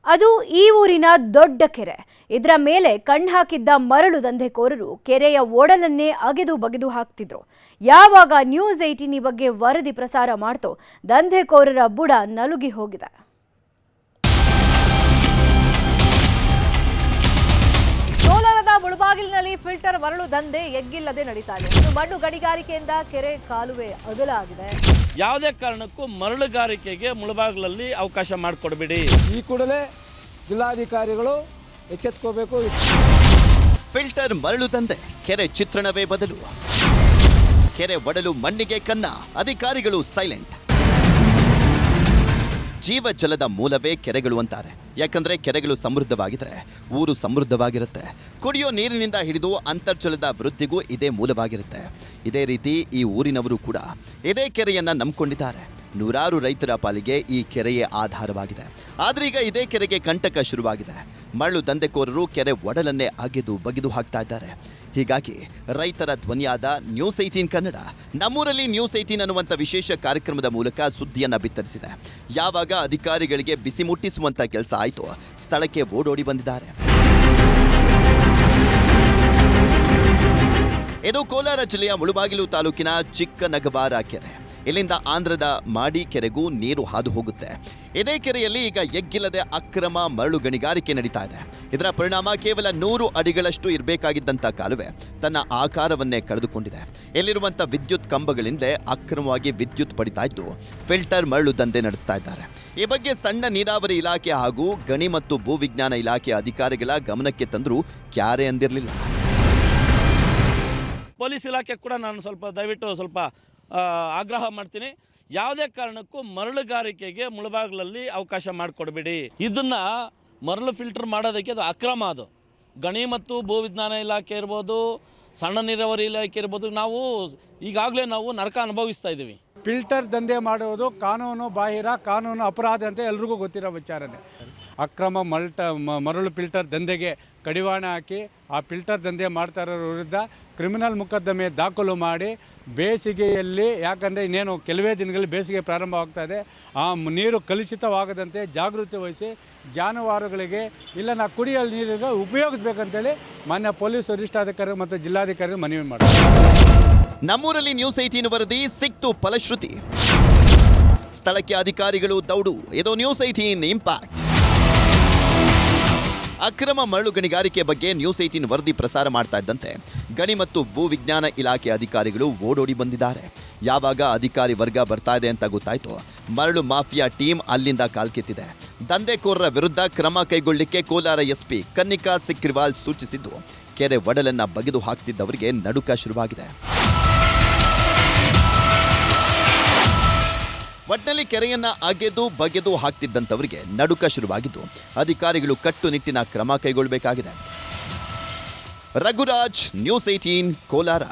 ಅದು ಈ ಊರಿನ ದೊಡ್ಡ ಕೆರೆ. ಇದರ ಮೇಲೆ ಕಣ್ಣಾಕಿದ್ದ ಮರಳು ದಂಧೆಕೋರರು ಕೆರೆಯ ಓಡಲನ್ನೇ ಅಗೆದು ಬಗೆದು ಹಾಕ್ತಿದ್ರು. ಯಾವಾಗ ನ್ಯೂಸ್ 18 ಈ ಬಗ್ಗೆ ವರದಿ ಪ್ರಸಾರ ಮಾಡ್ತೋ ದಂಧೆಕೋರರ ಬುಡ ನಲುಗಿ ಹೋಗಿದೆ. ಕೋಲಾರದ ಮುಳಬಾಗಿಲಿನಲ್ಲಿ ಫಿಲ್ಟರ್ ಮರಳು ದಂಧೆ ಎಗ್ಗಿಲ್ಲದೆ ನಡೀತಾ ಇದೆ. ಮಣ್ಣು ಗಣಿಗಾರಿಕೆಯಿಂದ ಕೆರೆ ಕಾಲುವೆ ಅಗಲಾಗಿದೆ. ಯಾವುದೇ ಕಾರಣಕ್ಕೂ ಮರಳುಗಾರಿಕೆಗೆ ಮುಳಬಾಗಿಲಲ್ಲಿ ಅವಕಾಶ ಮಾಡಿಕೊಡಬೇಡಿ. ಈ ಕೂಡಲೇ ಜಿಲ್ಲಾಧಿಕಾರಿಗಳು ಎಚ್ಚೆತ್ತುಕೋಬೇಕು. ಫಿಲ್ಟರ್ ಮರಳು ದಂಧೆ ಕೆರೆ ಚಿತ್ರಣವೇ ಬದಲು. ಕೆರೆ ಒಡಲು ಮಣ್ಣಿಗೆ ಕನ್ನ, ಅಧಿಕಾರಿಗಳು ಸೈಲೆಂಟ್. ಜೀವ ಜಲದ ಮೂಲವೇ ಕೆರೆಗಳು ಅಂತಾರೆ. ಯಾಕಂದ್ರೆ ಕೆರೆಗಳು ಸಮೃದ್ಧವಾಗಿದ್ರೆ ಊರು ಸಮೃದ್ಧವಾಗಿರುತ್ತೆ. ಕುಡಿಯೋ ನೀರಿನಿಂದ ಹಿಡಿದು ಅಂತರ್ಜಲದ ವೃದ್ಧಿಗೂ ಇದೇ ಮೂಲವಾಗಿರುತ್ತೆ. ಇದೇ ರೀತಿ ಈ ಊರಿನವರು ಕೂಡ ಇದೇ ಕೆರೆಯನ್ನ ನಂಬಿಕೊಂಡಿದ್ದಾರೆ. ನೂರಾರು ರೈತರ ಪಾಲಿಗೆ ಈ ಕೆರೆಯೇ ಆಧಾರವಾಗಿದೆ. ಆದ್ರೆ ಈಗ ಇದೇ ಕೆರೆಗೆ ಕಂಟಕ ಶುರುವಾಗಿದೆ. ಮರಳು ದಂಧೆಕೋರರು ಕೆರೆ ಒಡಲನ್ನೇ ಅಗೆದು ಬಗೆದು ಹಾಕ್ತಾ ಇದ್ದಾರೆ. ಹೀಗಾಗಿ ರೈತರ ಧ್ವನಿಯಾದ ನ್ಯೂಸ್ 18 ಕನ್ನಡ ನಮ್ಮೂರಲ್ಲಿ ನ್ಯೂಸ್ 18 ಅನ್ನುವಂಥ ವಿಶೇಷ ಕಾರ್ಯಕ್ರಮದ ಮೂಲಕ ಸುದ್ದಿಯನ್ನು ಬಿತ್ತರಿಸಿದೆ. ಯಾವಾಗ ಅಧಿಕಾರಿಗಳಿಗೆ ಬಿಸಿ ಮುಟ್ಟಿಸುವಂಥ ಕೆಲಸ ಆಯಿತು, ಸ್ಥಳಕ್ಕೆ ಓಡೋಡಿ ಬಂದಿದ್ದಾರೆ. ಇದು ಕೋಲಾರ ಜಿಲ್ಲೆಯ ಮುಳಬಾಗಿಲು ತಾಲೂಕಿನ ಚಿಕ್ಕನಗಬಾರ ಕೆರೆ. ಇಲ್ಲಿಂದ ಆಂಧ್ರದ ಮಾಡಿ ಕೆರೆಗೂ ನೀರು ಹಾದು ಹೋಗುತ್ತೆ. ಇದೇ ಕೆರೆಯಲ್ಲಿ ಈಗ ಎಗ್ಗಿಲ್ಲದೆ ಅಕ್ರಮ ಮರಳು ಗಣಿಗಾರಿಕೆ ನಡೀತಾ ಇದೆ. ಇದರ ಪರಿಣಾಮ ಕೇವಲ 100 ಅಡಿಗಳಷ್ಟು ಇರಬೇಕಾಗಿದ್ದಂಥ ಕಾಲುವೆ ತನ್ನ ಆಕಾರವನ್ನೇ ಕಳೆದುಕೊಂಡಿದೆ. ಇಲ್ಲಿರುವಂಥ ವಿದ್ಯುತ್ ಕಂಬಗಳಿಂದಲೇ ಅಕ್ರಮವಾಗಿ ವಿದ್ಯುತ್ ಪಡಿತಾ ಇದ್ದು ಫಿಲ್ಟರ್ ಮರಳು ದಂಧೆ ನಡೆಸ್ತಾ ಇದ್ದಾರೆ. ಈ ಬಗ್ಗೆ ಸಣ್ಣ ನೀರಾವರಿ ಇಲಾಖೆ ಹಾಗೂ ಗಣಿ ಮತ್ತು ಭೂವಿಜ್ಞಾನ ಇಲಾಖೆ ಅಧಿಕಾರಿಗಳ ಗಮನಕ್ಕೆ ತಂದರೂ ಕ್ಯಾರೆ ಅಂದಿರಲಿಲ್ಲ. ಪೊಲೀಸ್ ಇಲಾಖೆ ಕೂಡ ನಾನು ದಯವಿಟ್ಟು ಆಗ್ರಹ ಮಾಡ್ತೀನಿ. ಯಾವುದೇ ಕಾರಣಕ್ಕೂ ಮರಳುಗಾರಿಕೆಗೆ ಮುಳಬಾಗಿಲಲ್ಲಿ ಅವಕಾಶ ಮಾಡಿಕೊಡಬೇಡಿ. ಇದನ್ನು ಮರಳು ಫಿಲ್ಟರ್ ಮಾಡೋದಕ್ಕೆ ಅದು ಅಕ್ರಮ. ಅದು ಗಣಿ ಮತ್ತು ಭೂವಿಜ್ಞಾನ ಇಲಾಖೆ ಇರ್ಬೋದು, ಸಣ್ಣ ನೀರಾವರಿ ಇಲಾಖೆ ಇರ್ಬೋದು, ಈಗಾಗಲೇ ನಾವು ನರಕ ಅನುಭವಿಸ್ತಾ ಇದ್ದೀವಿ. ಫಿಲ್ಟರ್ ದಂಧೆ ಮಾಡುವುದು ಕಾನೂನು ಬಾಹಿರ, ಕಾನೂನು ಅಪರಾಧ ಅಂತ ಎಲ್ರಿಗೂ ಗೊತ್ತಿರೋ ವಿಚಾರನೆ. ಅಕ್ರಮ ಮರಳು ಫಿಲ್ಟರ್ ದಂಧೆಗೆ ಕಡಿವಾಣ ಹಾಕಿ ಆ ಫಿಲ್ಟರ್ ದಂಧೆ ಮಾಡ್ತಾ ಇರೋರ ವಿರುದ್ಧ ಕ್ರಿಮಿನಲ್ ಮೊಕದ್ದಮೆ ದಾಖಲು ಮಾಡಿ ಬೇಸಿಗೆಯಲ್ಲಿ, ಯಾಕಂದರೆ ಇನ್ನೇನು ಕೆಲವೇ ದಿನಗಳಲ್ಲಿ ಬೇಸಿಗೆ ಪ್ರಾರಂಭವಾಗ್ತಾ ಇದೆ, ಆ ನೀರು ಕಲುಷಿತವಾಗದಂತೆ ಜಾಗೃತಿ ವಹಿಸಿ ಜಾನುವಾರುಗಳಿಗೆ ಇಲ್ಲ ಕುಡಿಯೋ ನೀರಿಗೆ ಉಪಯೋಗಿಸ್ಬೇಕಂತೇಳಿ ಮಾನ್ಯ ಪೊಲೀಸ್ ವರಿಷ್ಠಾಧಿಕಾರಿ ಮತ್ತು ಜಿಲ್ಲಾಧಿಕಾರಿ ಮನವಿ ಮಾಡಿದ್ದಾರೆ. ನಮ್ಮೂರಲ್ಲಿ ನ್ಯೂಸ್ 18 ವರದಿ ಸಿಕ್ತು ಫಲಶ್ರುತಿ. ಸ್ಥಳಕ್ಕೆ ಅಧಿಕಾರಿಗಳು ದೌಡು. ಇದು ನ್ಯೂಸ್ 18 ಇಂಪ್ಯಾಕ್ಟ್. ಅಕ್ರಮ ಮರಳು ಗಣಿಗಾರಿಕೆ ಬಗ್ಗೆ ನ್ಯೂಸ್ 18 ವರದಿ ಪ್ರಸಾರ ಮಾಡ್ತಾ ಇದ್ದಂತೆ ಗಣಿ ಮತ್ತು ಭೂವಿಜ್ಞಾನ ಇಲಾಖೆ ಅಧಿಕಾರಿಗಳು ಓಡೋಡಿ ಬಂದಿದ್ದಾರೆ. ಯಾವಾಗ ಅಧಿಕಾರಿ ವರ್ಗ ಬರ್ತಾ ಇದೆ ಅಂತ ಗೊತ್ತಾಯ್ತು, ಮರಳು ಮಾಫಿಯಾ ಟೀಮ್ ಅಲ್ಲಿಂದ ಕಾಲ್ಕಿತ್ತಿದೆ. ದಂಧೆಕೋರರ ವಿರುದ್ಧ ಕ್ರಮ ಕೈಗೊಳ್ಳಲಿಕ್ಕೆ ಕೋಲಾರ ಎಸ್ಪಿ ಕನ್ನಿಕಾ ಸಿಕ್ರಿವಾಲ್ ಸೂಚಿಸಿದ್ದು ಕೆರೆ ಒಡಲನ್ನ ಬಗೆದು ಹಾಕ್ತಿದ್ದವರಿಗೆ ನಡುಕ ಶುರುವಾಗಿದೆ. ಒಟ್ನಲ್ಲಿ ಕೆರೆಯನ್ನ ಅಗೆದು ಬಗೆದು ಹಾಕ್ತಿದ್ದಂಥವರಿಗೆ ನಡುಕ ಶುರುವಾಗಿದ್ದು ಅಧಿಕಾರಿಗಳು ಕಟ್ಟುನಿಟ್ಟಿನ ಕ್ರಮ ಕೈಗೊಳ್ಳಬೇಕಾಗಿದೆ. ರಘುರಾಜ್, ನ್ಯೂಸ್ 18 ಕೋಲಾರ.